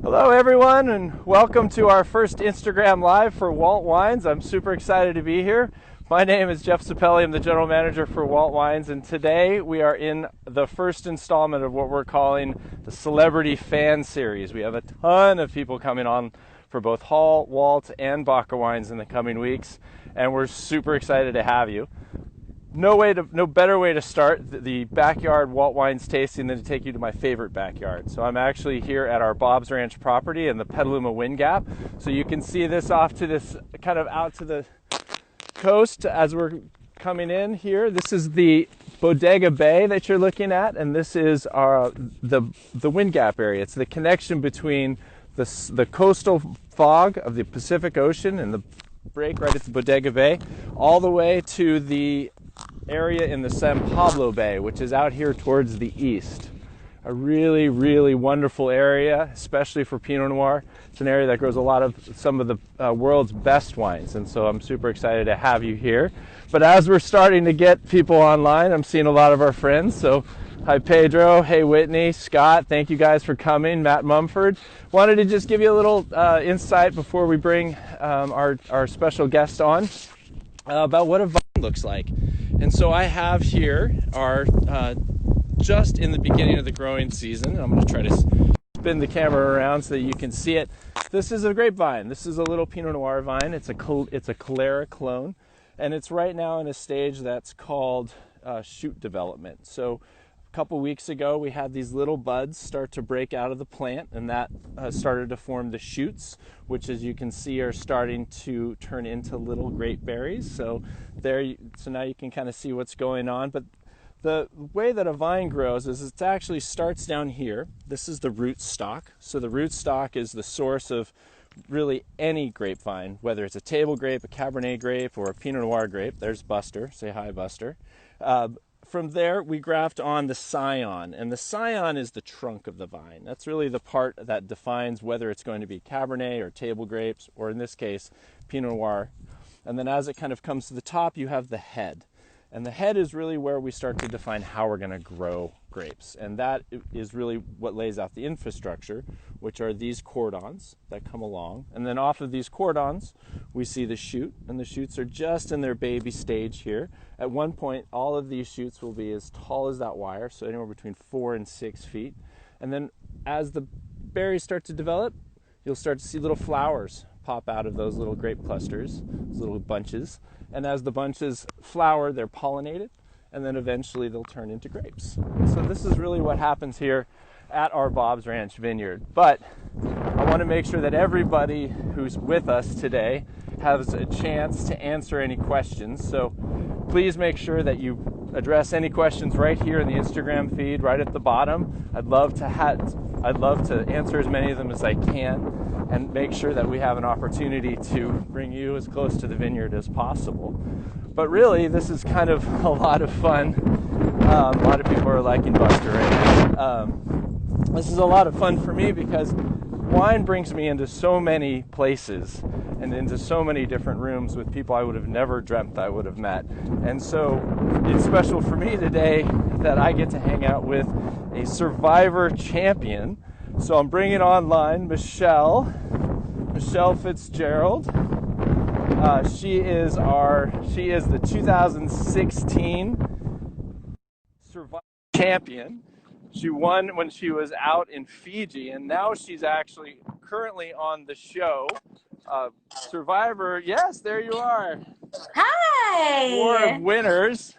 Hello everyone, and welcome to our first Instagram Live for Walt Wines. I'm super excited to be here. My name is Jeff Sapelli. I'm the general manager for Walt Wines, and today we are in the first installment of what we're calling the Celebrity Fan Series. We have a ton of people coming on for both Hall, Walt, and Baca wines in the coming weeks, and we're super excited to have you. No better way to start the backyard Walt Wines tasting than to take you to my favorite backyard. So I'm actually here at our Bob's Ranch property in the Petaluma Wind Gap. So you can see this off to this, kind of out to the coast as we're coming in here. This is the Bodega Bay that you're looking at, and this is the Wind Gap area. It's the connection between the coastal fog of the Pacific Ocean and the break right at the Bodega Bay, all the way to the area in the San Pablo Bay, which is out here towards the east. A really, really wonderful area, especially for Pinot Noir. It's an area that grows a lot of some of the world's best wines, and so I'm super excited to have you here. But as we're starting to get people online, I'm seeing a lot of our friends. So hi Pedro, hey Whitney, Scott, thank you guys for coming. Matt Mumford. Wanted to just give you a little insight before we bring our special guest on about what a vine looks like. And so I have here our just in the beginning of the growing season. I'm going to try to spin the camera around so that you can see it. This is a grapevine. This is a little Pinot Noir vine. It's a Calera clone, and it's right now in a stage that's called shoot development. So a couple weeks ago, we had these little buds start to break out of the plant, and that started to form the shoots, which, as you can see, are starting to turn into little grape berries. So now you can kind of see what's going on. But the way that a vine grows is it actually starts down here. This is the root stock. So the root stock is the source of really any grapevine, whether it's a table grape, a Cabernet grape, or a Pinot Noir grape. There's Buster. Say hi, Buster. From there, we graft on the scion, and the scion is the trunk of the vine. That's really the part that defines whether it's going to be Cabernet or table grapes, or in this case, Pinot Noir. And then as it kind of comes to the top, you have the head. And the head is really where we start to define how we're going to grow grapes. And that is really what lays out the infrastructure, which are these cordons that come along. And then off of these cordons, we see the shoot. And the shoots are just in their baby stage here. At one point, all of these shoots will be as tall as that wire, so anywhere between 4 and 6 feet. And then as the berries start to develop, you'll start to see little flowers pop out of those little grape clusters, those little bunches. And as the bunches flower, they're pollinated, and then eventually they'll turn into grapes. So this is really what happens here at our Bob's Ranch vineyard. But I want to make sure that everybody who's with us today has a chance to answer any questions. So please make sure that you address any questions right here in the Instagram feed, right at the bottom. I'd love to answer as many of them as I can, and make sure that we have an opportunity to bring you as close to the vineyard as possible. But really, this is kind of a lot of fun. A lot of people are liking Buster right now. This is a lot of fun for me because wine brings me into so many places and into so many different rooms with people I would have never dreamt I would have met. And so it's special for me today that I get to hang out with a survivor champion. So I'm bringing online Michele Fitzgerald. She is the 2016 Survivor champion. She won when she was out in Fiji, and now she's actually currently on the show. Survivor, yes, there you are. Hi. War of Winners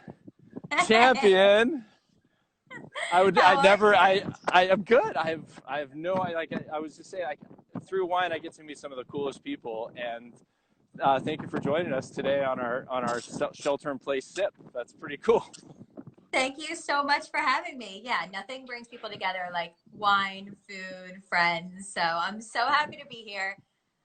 champion. I am good. I was just saying, through wine, I get to meet some of the coolest people, and thank you for joining us today on our shelter in place sip. That's pretty cool. Thank you so much for having me. Yeah, nothing brings people together like wine, food, friends. So I'm so happy to be here.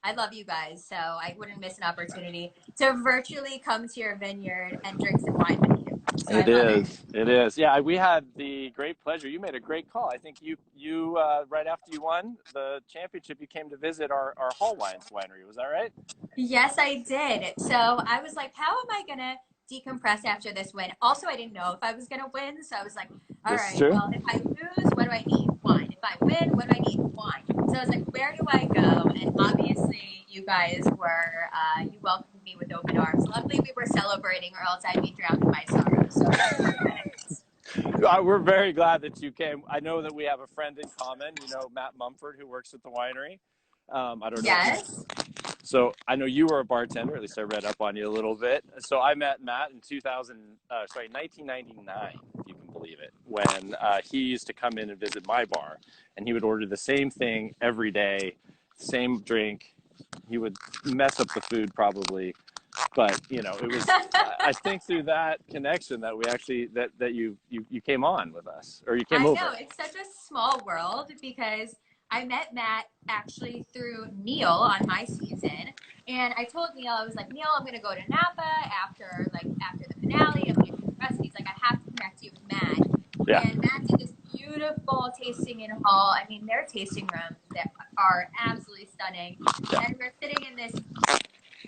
I love you guys, so I wouldn't miss an opportunity to virtually come to your vineyard and drink some wine with you. So It is. Yeah, we had the great pleasure. You made a great call. I think you right after you won the championship, you came to visit our Hall Wines winery. Was that right? Yes, I did. So I was like, how am I going to decompress after this win? Also, I didn't know if I was going to win. So I was like, all right, well, if I lose, what do I need? Wine. If I win, what do I need? Wine. So I was like, where do I go? And obviously, you guys were, you welcomed me with open arms. Luckily, we were celebrating, or else I'd be drowned in my sorrow. So that's perfect. We're very glad that you came. I know that we have a friend in common, you know, Matt Mumford, who works at the winery. I don't know. Yes. So I know you were a bartender, at least I read up on you a little bit. So I met Matt in 1999, if you can believe it, when he used to come in and visit my bar, and he would order the same thing every day, same drink. He would mess up the food probably, but you know, it was. I think through that connection that we actually that you came on with us, or you came I over. know, it's such a small world because I met Matt actually through Neil on my season. And I told Neil, I was like, Neil, I'm gonna go to Napa after the finale. I'm gonna do the rest. He's like, I have to connect you with Matt. Yeah. And Matt did this beautiful tasting in hall. I mean, their tasting rooms that are absolutely stunning. Yeah. And we're sitting in this,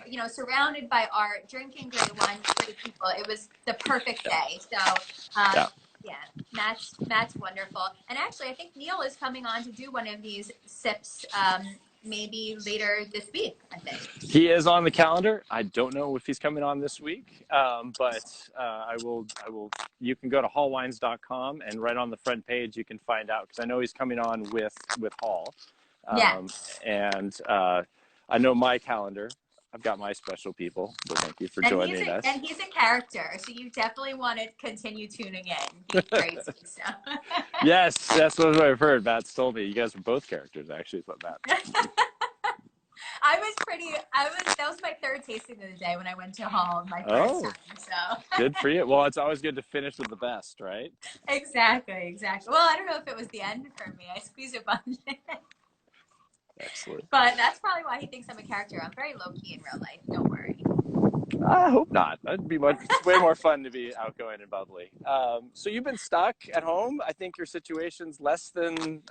you know, surrounded by art, drinking great wine with great people. It was the perfect day. So, Yeah. yeah, Matt's wonderful. And actually, I think Neil is coming on to do one of these sips, maybe later this week, I think. He is on the calendar. I don't know if he's coming on this week, but I will. You can go to hallwines.com, and right on the front page you can find out, because I know he's coming on with Hall. Yeah. And I know my calendar. I've got my special people, so thank you for joining us. And he's a character, so you definitely want to continue tuning in. He's crazy. So. Yes, that's what I've heard. Matt's told me. You guys are both characters, actually, is what Matt. That was my third tasting of the day when I went to Hall my first time. So good for you. Well, it's always good to finish with the best, right? Exactly. Well, I don't know if it was the end for me. I squeezed a bunch. Excellent. But that's probably why he thinks I'm a character. I'm very low key in real life. Don't worry. I hope not. That'd be way more fun to be outgoing and bubbly. So you've been stuck at home. I think your situation's less than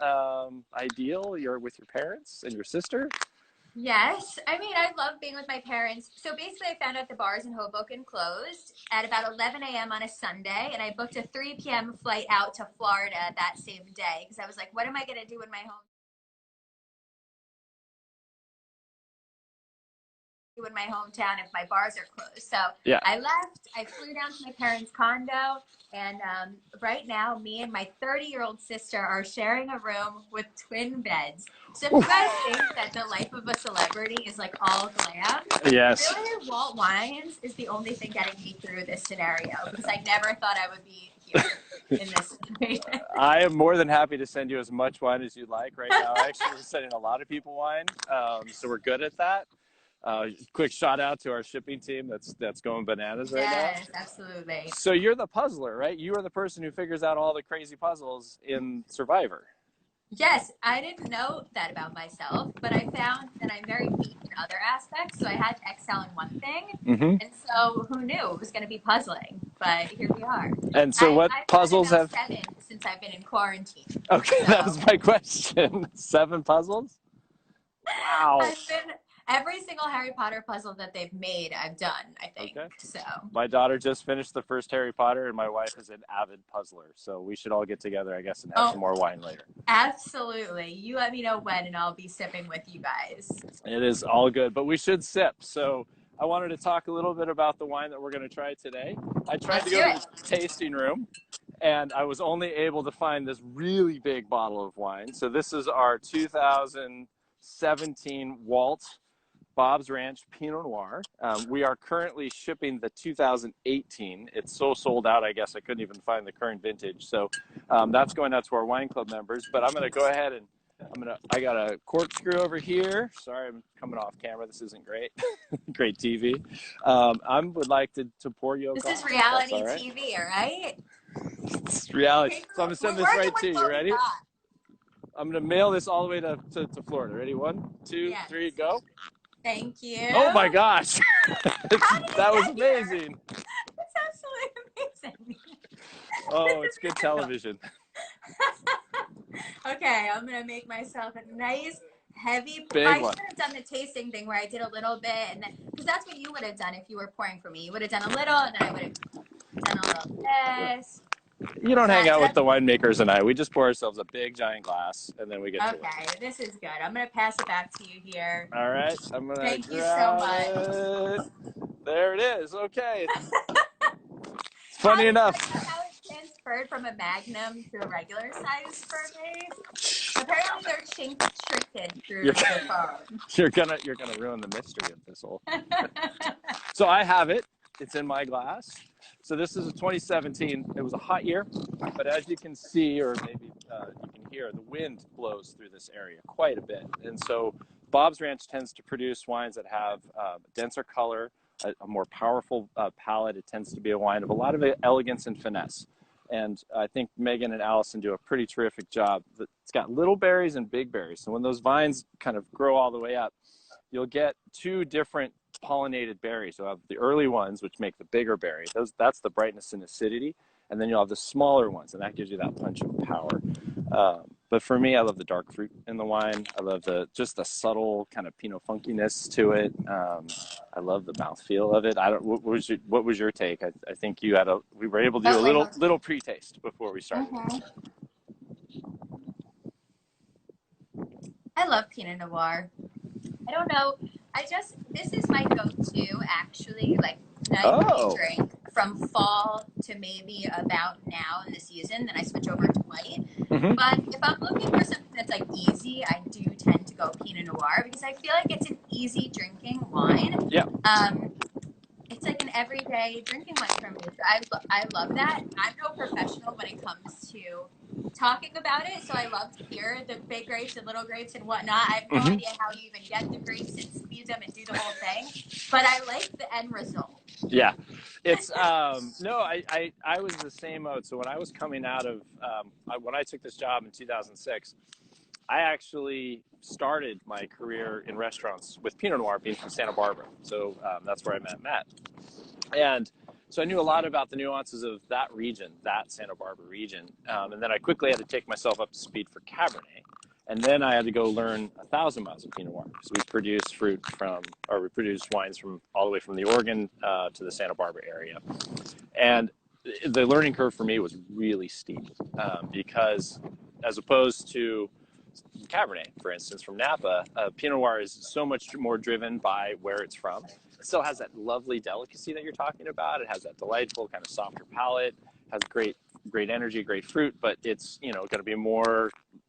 ideal. You're with your parents and your sister. Yes. I mean, I love being with my parents. So basically, I found out the bars in Hoboken closed at about 11 a.m. on a Sunday, and I booked a 3 p.m. flight out to Florida that same day because I was like, what am I going to do in my hometown if my bars are closed? So yeah. I left. I flew down to my parents' condo, and right now, me and my 30-year-old sister are sharing a room with twin beds. So if you guys think that the life of a celebrity is like all glam, yes, really, Walt Wines is the only thing getting me through this scenario because I never thought I would be here in this situation. I am more than happy to send you as much wine as you'd like right now. Actually, we're sending a lot of people wine, so we're good at that. Quick shout out to our shipping team that's going bananas right now. Yes, absolutely. So you're the puzzler, right? You are the person who figures out all the crazy puzzles in Survivor. Yes, I didn't know that about myself, but I found that I'm very weak in other aspects. So I had to excel in one thing, and so who knew it was going to be puzzling? But here we are. And so, what puzzles have 7 since I've been in quarantine? Okay, so that was my question. 7 puzzles? Wow. Every single Harry Potter puzzle that they've made, I've done, I think. Okay. So my daughter just finished the first Harry Potter, and my wife is an avid puzzler. So we should all get together, I guess, and have some more wine later. Absolutely. You let me know when, and I'll be sipping with you guys. It is all good, but we should sip. So I wanted to talk a little bit about the wine that we're going to try today. I tried to go to the tasting room, and I was only able to find this really big bottle of wine. So this is our 2017 Walt Bob's Ranch Pinot Noir. We are currently shipping the 2018. It's so sold out, I guess I couldn't even find the current vintage. So that's going out to our wine club members. But I'm going to go ahead and I got a corkscrew over here. Sorry, I'm coming off camera. This isn't great. Great TV. I would like to pour you a glass. This is reality TV, all right? It's reality. So I'm going to send this right to you. You ready? I'm going to mail this all the way to Florida. Ready? 1, 2, 3, go. Thank you. Oh my gosh. That was amazing. That's absolutely amazing. Oh, it's good television. Okay, I'm going to make myself a nice, heavy... Big I one. should have done the tasting thing where I did a little bit, and then because that's what you would have done if you were pouring for me. You would have done a little, and then I would have done a little this. You don't hang out with That's the winemakers and I. We just pour ourselves a big giant glass and then we get to work. okay. This is good. I'm gonna pass it back to you here. All right, I'm gonna Thank you so grab much. it. There it is. Okay. It's How funny did enough. how it transferred from a Magnum to a regular size for me? Apparently, they're restricted through You're, the phone. you're gonna ruin the mystery of this whole. So I have it. It's in my glass. So this is a 2017. It was a hot year, but as you can see, or maybe you can hear, the wind blows through this area quite a bit. And so Bob's Ranch tends to produce wines that have denser color, a more powerful palate. It tends to be a wine of a lot of elegance and finesse. And I think Megan and Allison do a pretty terrific job. It's got little berries and big berries. So when those vines kind of grow all the way up, you'll get two different pollinated berries. You'll have the early ones, which make the bigger berry. That's the brightness and acidity. And then you'll have the smaller ones, and that gives you that punch of power. But for me, I love the dark fruit in the wine. I love just the subtle kind of Pinot funkiness to it. I love the mouthfeel of it. What was your take? I think we were able to do a little pre-taste before we started. Mm-hmm. I love Pinot Noir. I don't know. This is my go-to actually, like night drink from fall to maybe about now in the season. Then I switch over to white. Mm-hmm. But if I'm looking for something that's like easy, I do tend to go Pinot Noir because I feel like it's an easy drinking wine. Yeah. It's like an everyday drinking wine for me. I love that. I'm no professional when it comes to talking about it, so I love to hear the big grapes and little grapes and whatnot. I have no idea how you even get the grapes and squeeze them and do the whole thing, but I like the end result. Yeah, it's no, I was the same mode. So when I was coming out of when I took this job in 2006, I actually started my career in restaurants with Pinot Noir, being from Santa Barbara. So that's where I met Matt. And so I knew a lot about the nuances of that region, that Santa Barbara region. And then I quickly had to take myself up to speed for Cabernet. And then I had to go learn 1,000 miles of Pinot Noir. So we produce we produce wines from all the way from the Oregon to the Santa Barbara area. And the learning curve for me was really steep because as opposed to Cabernet, for instance, from Napa, Pinot Noir is so much more driven by where it's from. It still has that lovely delicacy that you're talking about. It has that delightful kind of softer palate, has great energy, great fruit, but it's, going to be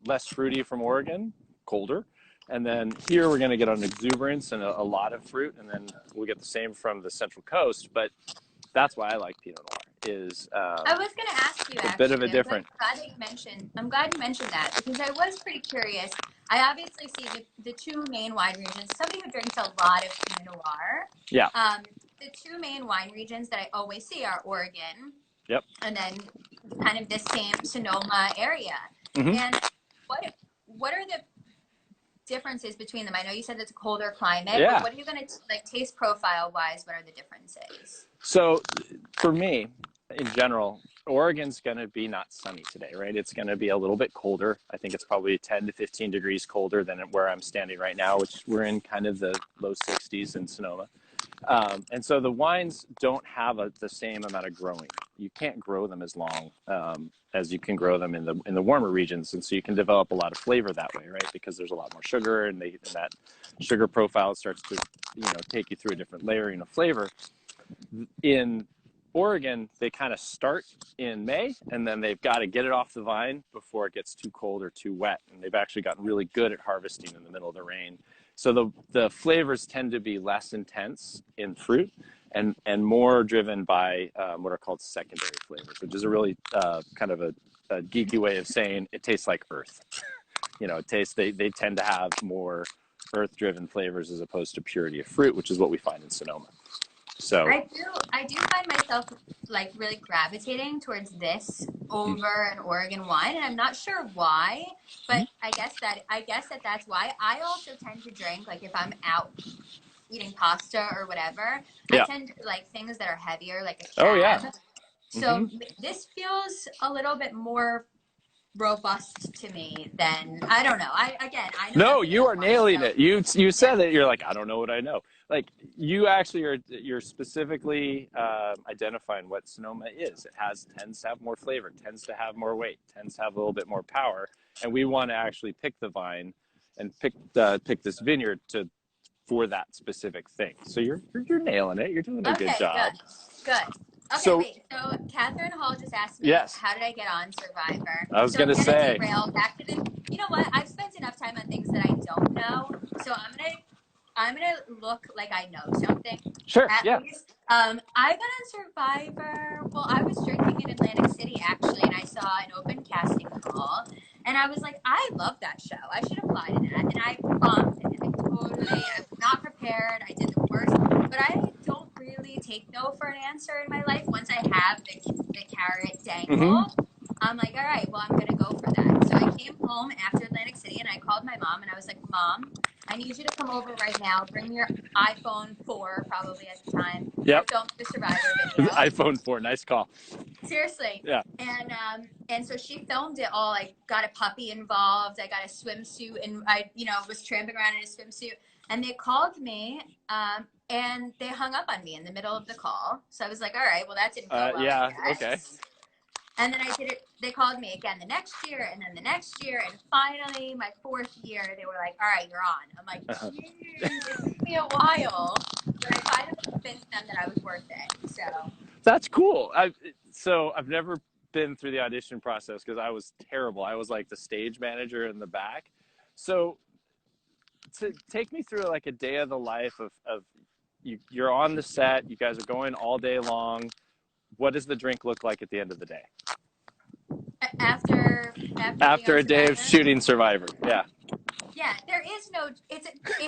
less fruity from Oregon, colder. And then here we're going to get an exuberance and a lot of fruit, and then we'll get the same from the Central Coast. But that's why I like Pinot Noir. I was going to ask you actually. A bit of a different. I'm glad you mentioned that because I was pretty curious. I obviously see the two main wine regions. Somebody who drinks a lot of Pinot Noir. Yeah. The two main wine regions that I always see are Oregon. Yep. And then kind of this same Sonoma area. Mm-hmm. And what are the differences between them? I know you said it's a colder climate. Yeah. But what are you going to taste profile wise? What are the differences? So for me, in general, Oregon's going to be not sunny today, right? It's going to be a little bit colder. I think it's probably 10 to 15 degrees colder than where I'm standing right now, which we're in kind of the low 60s in Sonoma. And so the wines don't have the same amount of growing. You can't grow them as long as you can grow them in the warmer regions. And so you can develop a lot of flavor that way, right? Because there's a lot more sugar and that sugar profile starts to, take you through a different layering of flavor. In Oregon, they kind of start in May, and then they've got to get it off the vine before it gets too cold or too wet. And they've actually gotten really good at harvesting in the middle of the rain. So the flavors tend to be less intense in fruit and more driven by what are called secondary flavors, which is a really kind of a geeky way of saying it tastes like earth. They tend to have more earth-driven flavors as opposed to purity of fruit, which is what we find in Sonoma. So I do find myself really gravitating towards this over an Oregon wine, and I'm not sure why, but I guess that's why. I also tend to drink if I'm out eating pasta or whatever. Yeah. I tend to like things that are heavier, like a cab. Oh yeah. So this feels a little bit more robust to me than I don't know. I know. No, you are nailing it. You said that you're like, I don't know what I know. like you actually you're specifically identifying what Sonoma is. It tends to have more flavor, tends to have more weight, tends to have a little bit more power, and we want to actually pick the vine and pick this vineyard for that specific thing. So you're nailing it. You're doing a good Okay, job. good. Okay, So wait. So Catherine Hall just asked me, yes, how did I get on Survivor? I was So I'm gonna gonna say derail back to the. You know what? I've spent enough time on things that I don't know, so I'm gonna look like I know something. sure, At yeah. least, I got on Survivor. Well, I was drinking in Atlantic City actually, and I saw an open casting call, and I was like, I love that show. I should apply to that, and I bombed it. I was not prepared. I did the worst, but I don't really take no for an answer in my life. Once I have the carrot Mm-hmm. dangle, I'm like, all right, well, I'm gonna go for that. So I came home after Atlantic City, and I called my mom, and I was like, Mom, I need you to come over right now. Bring your iPhone 4, probably at the time, Yep. and film the Survivor video. iPhone 4, nice call. Seriously. Yeah. And so she filmed it all. I got a puppy involved. I got a swimsuit, and I, was tramping around in a swimsuit. And they called me, and they hung up on me in the middle of the call. So I was like, all right, well, that didn't go well. Yeah. Okay. And then I did it. They called me again the next year, and then the next year, and finally, my 4th year, they were like, "All right, you're on." I'm like, "Geez, it took me a while, but I finally convinced them that I was worth it." So That's cool. I've never been through the audition process because I was terrible. I was like the stage manager in the back. So to take me through like a day of the life of you're on the set. You guys are going all day long. What does the drink look like at the end of the day? after After a day of shooting Survivor, yeah. Yeah, there is no. It's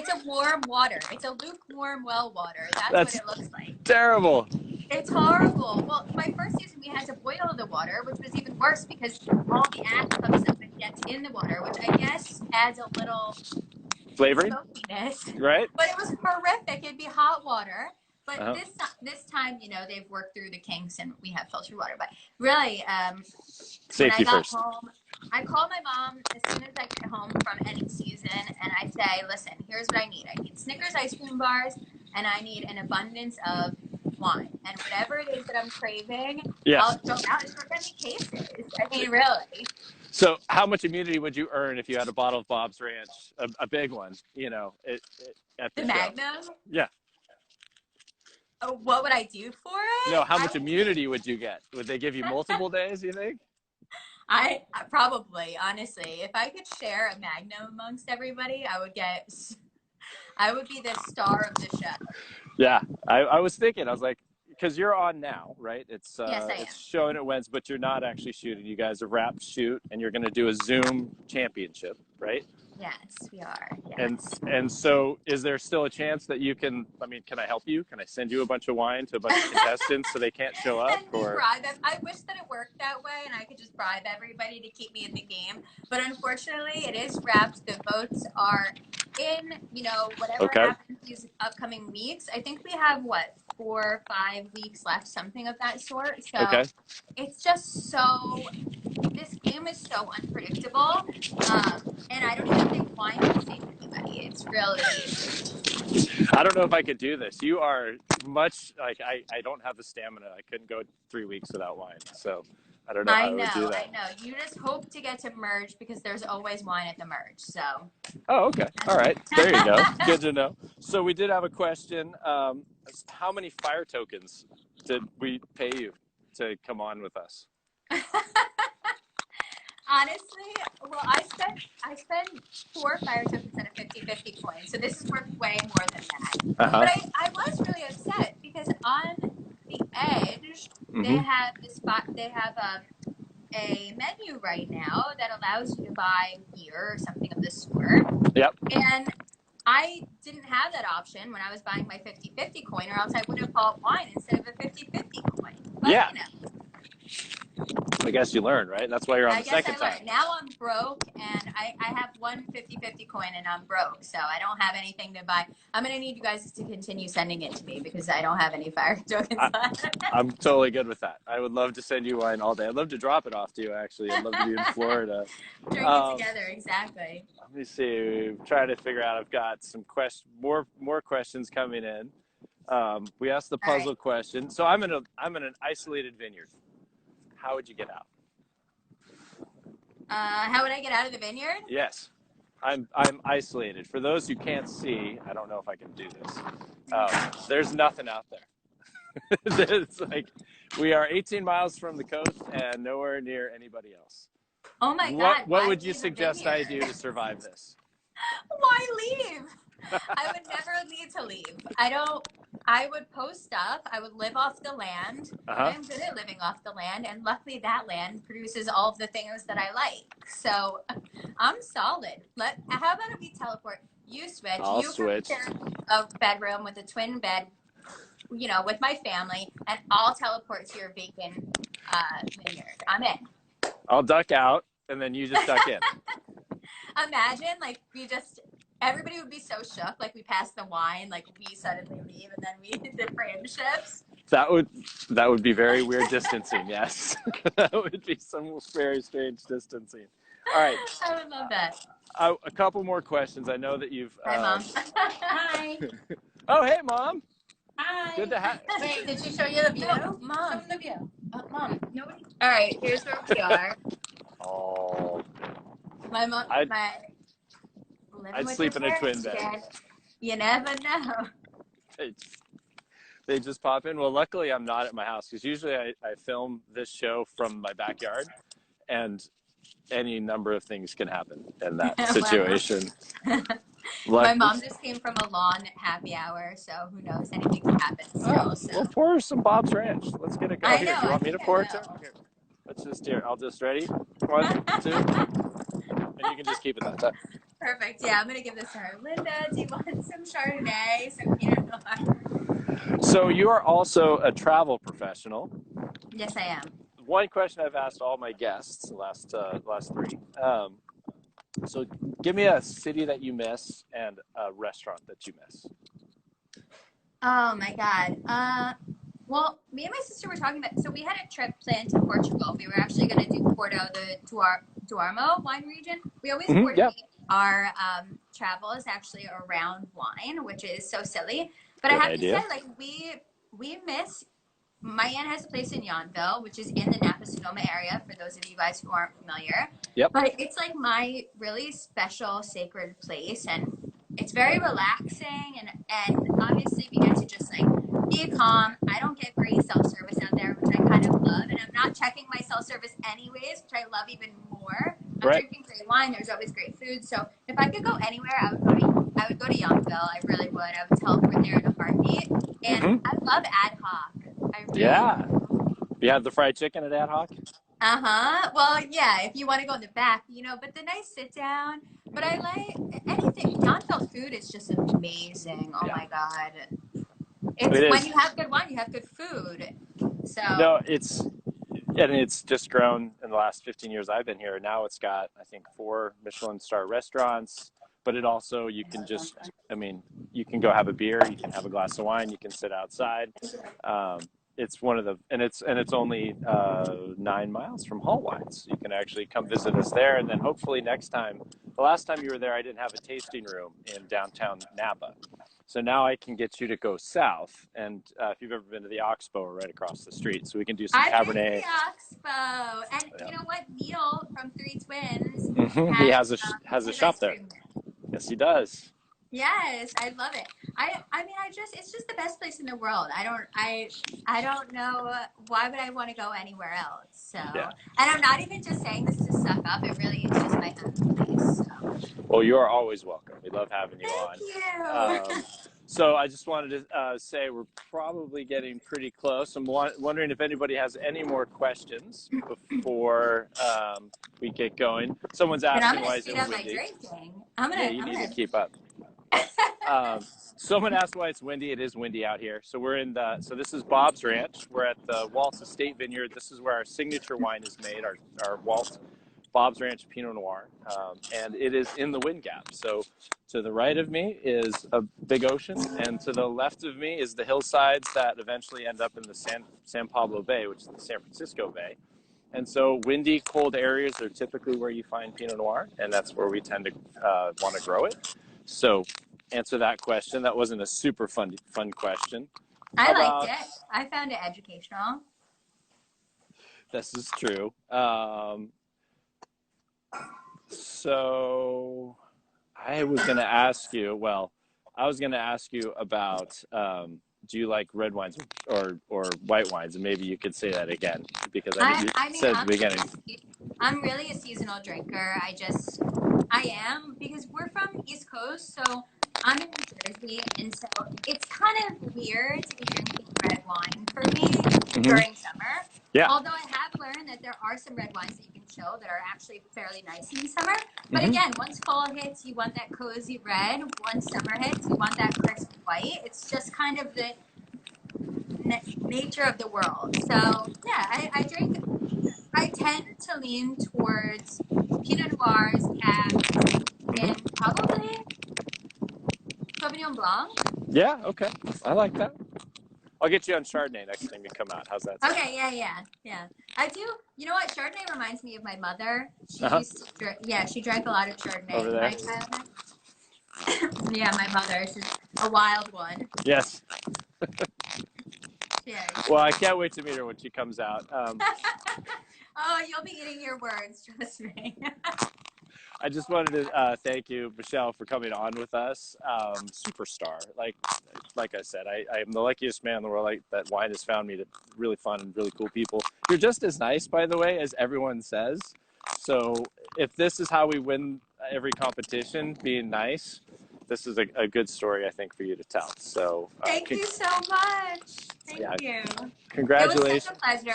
a warm water. It's a lukewarm well water. That's what it looks like. Terrible. It's horrible. Well, my first season we had to boil the water, which was even worse because all the ash comes up and gets in the water, which I guess adds a little flavoring, smokiness. Right? But it was horrific. It'd be hot water. But this time, they've worked through the kinks and we have filtered water. But really, safety when I got first. home, I call my mom as soon as I get home from any season, and I say, "Listen, here's what I need. I need Snickers ice cream bars, and I need an abundance of wine. And whatever it is that I'm craving, I'll go out and get me cases." I mean, really. So how much immunity would you earn if you had a bottle of Bob's Ranch, a big one, at the show? Magnum? Yeah. Oh, what would I do for it? No, how much immunity would you get? Would they give you multiple days, you think? I probably, honestly, if I could share a Magnum amongst everybody, I would be the star of the show. Yeah, I was thinking, I was like, because you're on now, right? Yes, I am. It's showing at Wednesday, but you're not actually shooting. You guys are wrapped shoot, and you're going to do a Zoom championship, right? Yes, we are. Yes. And so is there still a chance that you can I help you? Can I send you a bunch of wine to a bunch of contestants so they can't show up? And bribe them. I wish that it worked that way and I could just bribe everybody to keep me in the game. But unfortunately, it is wrapped. The votes are in, whatever happens these upcoming weeks. I think we have, 4 or 5 weeks left, something of that sort. So it's just this game is so unpredictable, and I don't even think wine can save anybody. It's really. I don't know if I could do this. You are much like I don't have the stamina. I couldn't go 3 weeks without wine, so I don't know how I would do that. I know. You just hope to get to merge because there's always wine at the merge. So. Oh, okay. All right. There you go. Good to know. So we did have a question. How many fire tokens did we pay you to come on with us? Honestly, well, I spent 4 fire tokens and a 50-50 coin, so this is worth way more than that. But I was really upset because on the Edge they have a menu right now that allows you to buy beer or something of the sort. Yep. And I didn't have that option when I was buying my 50-50 coin, or else I would have bought wine instead of a 50-50 coin. But, I guess you learned, right? That's why you're on I the guess second I time. learned. Now I'm broke, and I have one 50-50 coin, and I'm broke, so I don't have anything to buy. I'm gonna need you guys to continue sending it to me because I don't have any fire tokens left. I'm totally good with that. I would love to send you wine all day. I'd love to drop it off to you, actually. I'd love to be in Florida. Drink it together, exactly. Let me see. Trying to figure out. I've got some more questions coming in. We asked the puzzle question. So I'm in an isolated vineyard. How would you get out? How would I get out of the vineyard? Yes, I'm isolated. For those who can't see, I don't know if I can do this. There's nothing out there. It's like we are 18 miles from the coast and nowhere near anybody else. Oh my God! What would you suggest I do to survive this? Why leave? I would never need to leave. I would post up. I would live off the land. I'm good at living off the land, and luckily that land produces all of the things that I like. So I'm solid. How about if we teleport? You switch. I'll switch. A bedroom with a twin bed, with my family, and I'll teleport to your vacant vineyard. I'm in. I'll duck out, and then you just duck in. Imagine, everybody would be so shook, we passed the wine, we suddenly leave, and then we hit the frame ships. That would be very weird distancing, yes. That would be some very strange distancing. All right. I would love that. A couple more questions. I know that you've... Hi, Mom. Hi. Oh, hey, Mom. Hi. Good to have... Wait, did she show you the view? No, Mom. Show them the view. Mom, nobody... All right, here's where we are. Oh. My mom... I'd sleep in a twin bed. You never know. They just pop in. Well, luckily I'm not at my house because usually I film this show from my backyard, and any number of things can happen in that situation. My mom just came from a lawn happy hour, so who knows? Anything can happen still. So. We'll pour some Bob's Ranch. Let's get it going. Here, do you want me to pour it too? Here. I'll just ready. 1, 2. And you can just keep it that time. Perfect. Yeah, I'm going to give this to her. Linda, do you want some Chardonnay, some Pinot Noir? So you are also a travel professional. Yes, I am. One question I've asked all my guests, the last 3. So give me a city that you miss and a restaurant that you miss. Oh, my God. Well, me and my sister were talking about, so we had a trip planned to Portugal. We were actually going to do Porto, the Duarmo wine region. We always coordinate our travels actually around wine, which is so silly. But I have to say, we miss, my aunt has a place in Yountville, which is in the Napa-Sonoma area, for those of you guys who aren't familiar. Yep. But it's my really special, sacred place, and it's very relaxing, and obviously we get to just be calm. I don't get great self-service out there, which I kind of love, and I'm not checking my self-service anyways, which I love even more. I'm drinking great wine. There's always great food. So if I could go anywhere, I would go to Yountville. I really would. I would teleport there in a heartbeat. And I love Ad Hoc. You have the fried chicken at Ad Hoc? Well, yeah, if you want to go in the back, but the nice sit down. But I like anything. Yountville food is just amazing. Oh my God. When you have good wine, you have good food. So no, it's just grown in the last 15 years I've been here. Now it's got, I think, 4 Michelin star restaurants, but it also, you can go have a beer, you can have a glass of wine, you can sit outside. It's one of the, and it's only 9 miles from Hall Wines. You can actually come visit us there, and then hopefully next time. The last time you were there, I didn't have a tasting room in downtown Napa. So now I can get you to go south, and if you've ever been to the Oxbow, we're right across the street, so we can do some Cabernet. I've been to the Oxbow, and you know what? Neil from Three Twins, he has a shop there. Yes, he does. Yes, I love it. It's just the best place in the world. I don't know why would I want to go anywhere else. So, and I'm not even just saying this to suck up. It really is just my own place. So. Well, you are always welcome. We love having you on. Thank you. So I just wanted to say we're probably getting pretty close. I'm wondering if anybody has any more questions before we get going. Someone's asking why is it windy. I'm gonna need to keep up. Someone asked why it's windy. It is windy out here. So we're in so this is Bob's Ranch. We're at the Waltz Estate Vineyard. This is where our signature wine is made, our Waltz Bob's Ranch Pinot Noir. And it is in the wind gap. So to the right of me is a big ocean, and to the left of me is the hillsides that eventually end up in the San Pablo Bay, which is the San Francisco Bay. And so windy, cold areas are typically where you find Pinot Noir, and that's where we tend to want to grow it. So answer that question. That wasn't a super fun question. I liked it. I found it educational. This is true. So I was going to ask you, about, do you like red wines or white wines? And maybe you could say that again, because I mean, said at the beginning. I'm really a seasonal drinker. I am, because we're from East Coast, so I'm in New Jersey, and so it's kind of weird to be drinking red wine for me during summer. Yeah. Although I have learned that there are some red wines that you can chill that are actually fairly nice in summer. But again, once fall hits, you want that cozy red. Once summer hits, you want that crisp white. It's just kind of the nature of the world. So yeah, I tend to lean towards Pinot Noirs, Cabs, and probably Sauvignon Blanc. Yeah, okay. I like that. I'll get you on Chardonnay next time you come out. How's that sound? Okay, yeah. I do. You know what? Chardonnay reminds me of my mother. She used to drink, she drank a lot of Chardonnay Over there. in my childhood. Yeah, my mother. She's a wild one. Yes. Yeah. Well, I can't wait to meet her when she comes out. Oh, you'll be eating your words, trust me. I just wanted to thank you, Michele, for coming on with us. Superstar. Like I said, I am the luckiest man in the world. That wine has found me to really fun and really cool people. You're just as nice, by the way, as everyone says. So if this is how we win every competition, being nice, this is a good story, I think, for you to tell. So thank you so much. Thank you. Congratulations. It was such a pleasure.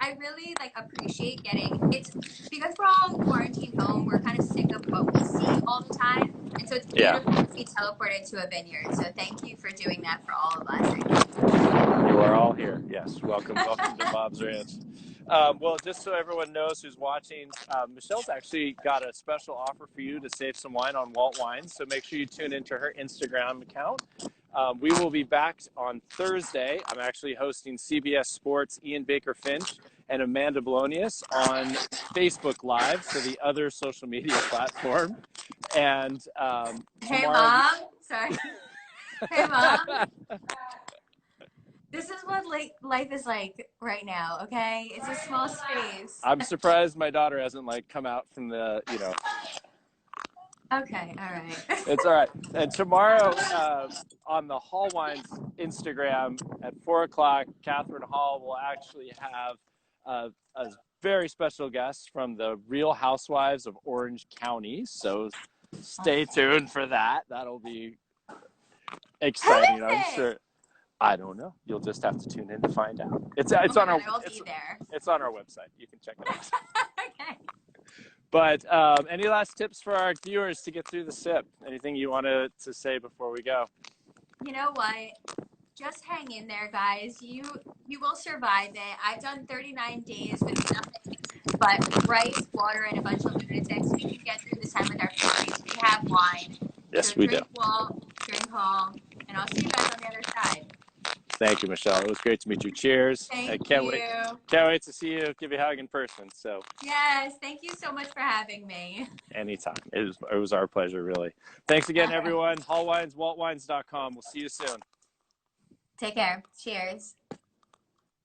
I really appreciate it's because we're all quarantined home. We're kind of sick of what we see all the time, and so it's beautiful to be teleported to a vineyard. So thank you for doing that for all of us. You are all here. Yes, welcome to Bob's Ranch. Well, just so everyone knows who's watching, Michele's actually got a special offer for you to save some wine on Walt Wines. So make sure you tune into her Instagram account. We will be back on Thursday. I'm actually hosting CBS Sports, Ian Baker Finch, and Amanda Bolonius on Facebook Live, so the other social media platform. And hey, Mom. Sorry. Hey, Mom. This is what life is like right now, okay? It's a small space. I'm surprised my daughter hasn't come out from the, Okay, all right. It's all right. And tomorrow on the Hall Wines Instagram at 4 o'clock, Catherine Hall will actually have a very special guest from the Real Housewives of Orange County. So stay tuned for that. That'll be exciting, I'm sure. I don't know. You'll just have to tune in to find out. It's on our. It's on our website. You can check it out. Okay. But any last tips for our viewers to get through the sip? Anything you wanted to say before we go? You know what? Just hang in there, guys. You will survive it. I've done 39 days with nothing but rice, water, and a bunch of lunatics. We can get through this time with our families. We have wine. Yes, so we drink do. Walt, drink Hall, and I'll see you guys on the other side. Thank you, Michele. It was great to meet you. Cheers. Thank Can't you. Can't wait to see you, give you a hug in person. So yes, thank you so much for having me. Anytime. It was our pleasure, really. Thanks again, everyone. Hall Wines, waltwines.com. We'll see you soon. Take care. Cheers.